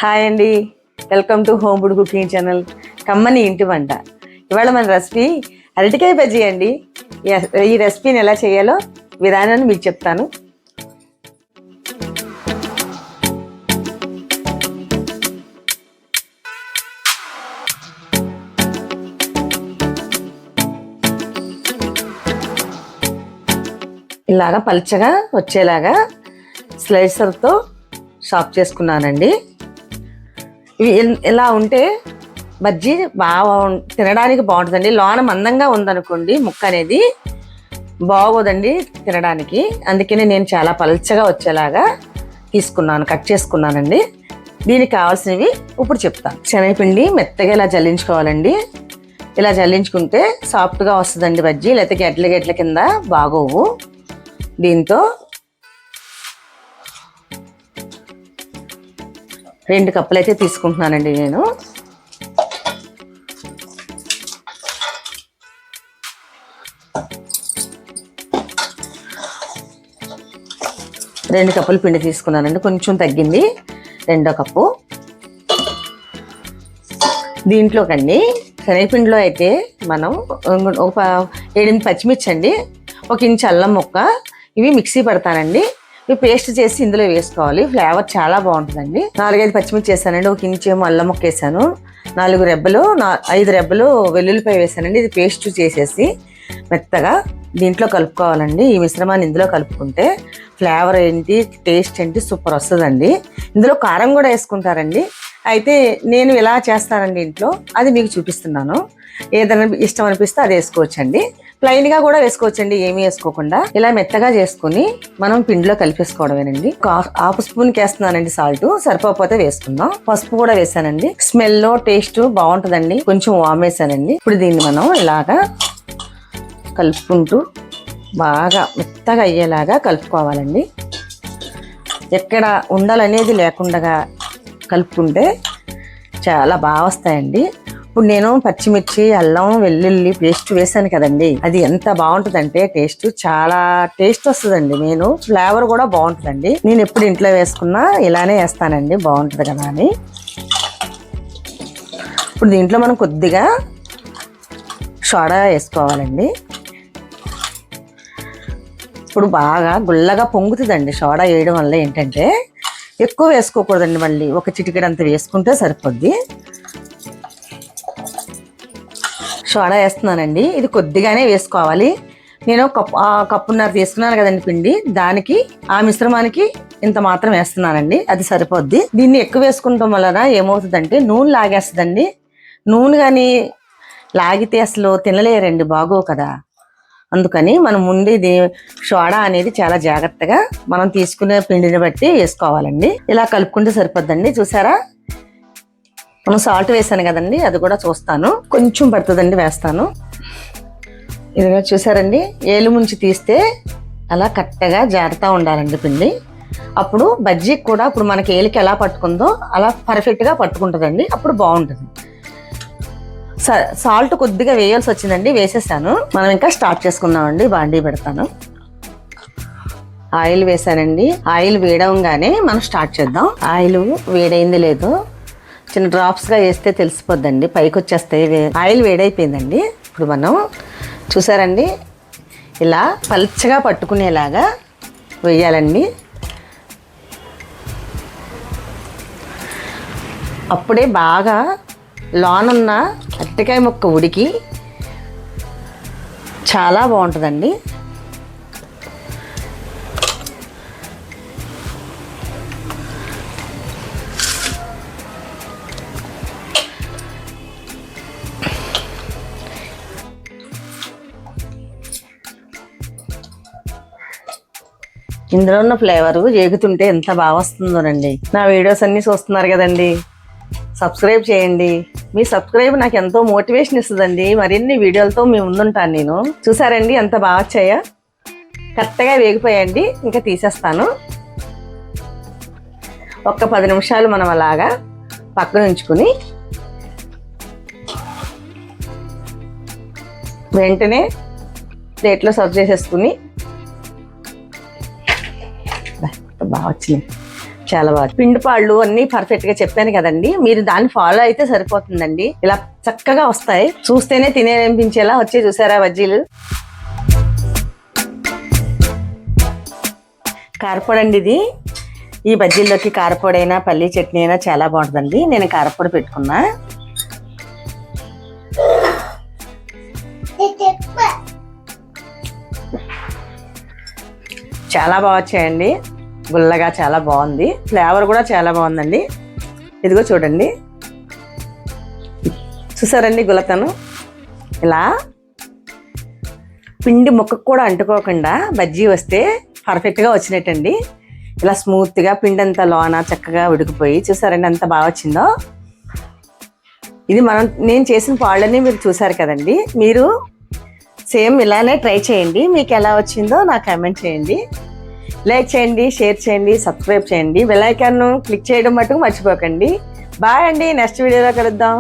Hi అండి, welcome to home food cooking channel కమ్మని ఇంటి వంట. ఇవాళ మన రెసిపీ అరటికాయ బజ్జీ అండి. ఈ రెసిపీని ఎలా చేయాలో విధానాన్ని మీకు చెప్తాను. ఇలాగా పల్చగా వచ్చేలాగా స్లైసర్తో షాప్ చేసుకున్నానండి. ఇవి ఇలా ఉంటే బజ్జీ బాగా తినడానికి బాగుంటుందండి. లోన మందంగా ఉందనుకోండి ముక్క అనేది బాగోదండి తినడానికి. అందుకనే నేను చాలా పల్చగా వచ్చేలాగా కట్ చేసుకున్నానండి. దీనికి కావాల్సినవి ఇప్పుడు చెప్తాను. శనగపిండి మెత్తగా ఇలా జల్లించుకోవాలండి. ఇలా జల్లించుకుంటే సాఫ్ట్గా వస్తుందండి బజ్జీ. లేకపోతే గెట్ల కింద బాగోవు. దీంతో 2 కప్పులు అయితే తీసుకుంటున్నానండి నేను. రెండు కప్పులు పిండి తీసుకున్నానండి, కొంచెం తగ్గింది. 2వ కప్పు. దీంట్లోకండి శనగపిండిలో అయితే మనం ఒక 7-8 పచ్చిమిర్చి అండి, 1 ఇంచు అల్లం ముక్క, ఇవి మిక్సీ పడతానండి. ఇవి పేస్ట్ చేసి ఇందులో వేసుకోవాలి. ఫ్లేవర్ చాలా బాగుంటుందండి. 4-5 పచ్చిమిర్చి వేసానండి, 1 ఇంచు ఏమో అల్లం ముక్క వేసాను, 5 రెబ్బలు వెల్లుల్లిపాయ వేసానండి. ఇది పేస్ట్ చేసేసి మెత్తగా దీంట్లో కలుపుకోవాలండి. ఈ మిశ్రమాన్ని ఇందులో కలుపుకుంటే ఫ్లేవర్ ఏంటి, టేస్ట్ ఏంటి సూపర్ వస్తుందండి. ఇందులో కారం కూడా వేసుకుంటారండి. అయితే నేను ఇలా చేస్తానండి ఇంట్లో, అది మీకు చూపిస్తున్నాను. ఏదైనా ఇష్టం అనిపిస్తే అది వేసుకోవచ్చండి. ప్లెయిన్గా కూడా వేసుకోవచ్చండి, ఏమీ వేసుకోకుండా. ఇలా మెత్తగా చేసుకుని మనం పిండిలో కలిపేసుకోవడమేనండి. 1/2 స్పూన్కి వేస్తున్నానండి సాల్ట్, సరిపోతే వేసుకుందాం. పసుపు కూడా వేసానండి. స్మెల్ టేస్ట్ బాగుంటుందండి. కొంచెం వామ్ వేసానండి. ఇప్పుడు దీన్ని మనం ఇలాగా కలుపుకుంటూ బాగా మెత్తగా అయ్యేలాగా కలుపుకోవాలండి. ఎక్కడ ఉండలనేది లేకుండా కలుపుకుంటే చాలా బాగా వస్తాయండి. ఇప్పుడు నేను పచ్చిమిర్చి, అల్లం, వెల్లుల్లి పేస్ట్ వేసాను కదండి, అది ఎంత బాగుంటుందంటే టేస్ట్ చాలా టేస్ట్ వస్తుందండి. ఫ్లేవర్ కూడా బాగుంటుందండి. నేను ఎప్పుడు ఇంట్లో వేసుకున్నా ఇలానే వేస్తానండి, బాగుంటుంది కదా అని. ఇప్పుడు దీంట్లో మనం కొద్దిగా సోడా వేసుకోవాలండి. ఇప్పుడు బాగా గుల్లగా పొంగుతుందండి. సోడా వేయడం వల్ల ఏంటంటే ఎక్కువ వేసుకోకూడదండి, మళ్ళీ ఒక చిటికెడంత వేసుకుంటే సరిపోద్ది. సోడా వేస్తున్నానండి. ఇది కొద్దిగానే వేసుకోవాలి. నేను కప్పున్నర తీసుకున్నాను కదండి పిండి, దానికి ఆ మిశ్రమానికి ఇంత మాత్రం వేస్తున్నానండి, అది సరిపోద్ది. దీన్ని ఎక్కువ వేసుకుంటాం వలన ఏమవుతుందంటే నూనె లాగేస్తుందండి. నూనె కానీ లాగితే అసలు తినలేరండి, బాగోవు కదా. అందుకని మనం ముందు సోడా అనేది చాలా జాగ్రత్తగా మనం తీసుకునే పిండిని బట్టి వేసుకోవాలండి. ఇలా కలుపుకుంటే సరిపోద్దండి. చూసారా, మనం సాల్ట్ వేసాను కదండి, అది కూడా చూస్తాను, కొంచెం పడుతుందండి, వేస్తాను. ఇదిగా చూసారండి, ఏలు ముంచి తీస్తే అలా కరెక్ట్గా జారుతూ ఉండాలండి పిండి. అప్పుడు బజ్జీకి కూడా ఇప్పుడు మనకి ఏలికి ఎలా పట్టుకుందో అలా పర్ఫెక్ట్గా పట్టుకుంటుందండి, అప్పుడు బాగుంటుంది. సాల్ట్ కొద్దిగా వేయాల్సి వచ్చిందండి, వేసేసాను. మనం ఇంకా స్టార్ట్ చేసుకుందామండి. బాండీ పెడతాను. ఆయిల్ వేసానండి. ఆయిల్ వేయడంగానే మనం స్టార్ట్ చేద్దాం. ఆయిల్ వేడైంది లేదో చిన్న డ్రాప్స్గా వేస్తే తెలిసిపోద్దండి, పైకి వచ్చేస్తాయి. ఆయిల్ వేడైపోయిందండి. ఇప్పుడు మనం చూసారండి, ఇలా పల్చగా పట్టుకునేలాగా వేయాలండి. అప్పుడే బాగా లోనున్న అరటికాయ ముక్క ఉడికి చాలా బాగుంటుందండి. ఇందులో ఉన్న ఫ్లేవరు ఏగుతుంటే ఎంత బాగా వస్తుందోనండి. నా వీడియోస్ అన్నీ చూస్తున్నారు కదండి, సబ్స్క్రైబ్ చేయండి. మీ సబ్స్క్రైబ్ నాకు ఎంతో మోటివేషన్ ఇస్తుందండి. మరిన్ని వీడియోలతో మీ ముందుంటాను నేను. చూసారండి ఎంత బాగా వచ్చాయా, కరెక్ట్గా వేగిపోయాయండి. ఇంకా తీసేస్తాను. ఒక్క 10 నిమిషాలు మనం అలాగా పక్కన ఉంచుకుని వెంటనే ప్లేట్లో సర్వ్ చేసేసుకుని బాగా వచ్చినాయి. చాలా బాగా పిండి పాళ్ళు అన్ని పర్ఫెక్ట్ గా చెప్పాను కదండి, మీరు దాన్ని ఫాలో అయితే సరిపోతుందండి. ఇలా చక్కగా వస్తాయి, చూస్తేనే తినేనిపించేలా వచ్చే. చూసారా బజ్జీలు? కారపొడి అండి ఇది. ఈ బజ్జీల్లోకి కారపొడి అయినా పల్లీ చట్నీ అయినా చాలా బాగుంటుందండి. నేను కారపొడి పెట్టుకున్నా. చాలా బాగా వచ్చాయండి, గుల్లగా చాలా బాగుంది. ఫ్లేవర్ కూడా చాలా బాగుందండి. ఇదిగో చూడండి, చూసారండి గుల్లతను. ఇలా పిండి ముక్కకు కూడా అంటుకోకుండా బజ్జీ వస్తే పర్ఫెక్ట్గా వచ్చినట్టండి. ఇలా స్మూత్గా పిండి అంతా లోన చక్కగా ఉడికిపోయి, చూసారండి ఎంత బాగా వచ్చిందో. ఇది నేను చేసిన పాళ్ళని మీరు చూసారు కదండి. మీరు సేమ్ ఇలానే ట్రై చేయండి. మీకు ఎలా వచ్చిందో నాకు కామెంట్ చేయండి. లైక్ చేయండి, షేర్ చేయండి, సబ్స్క్రైబ్ చేయండి. బెల్ ఐకాన్ క్లిక్ చేయడం మటుకు మర్చిపోకండి. బాయ్ అండి, నెక్స్ట్ వీడియోలో కలుద్దాం.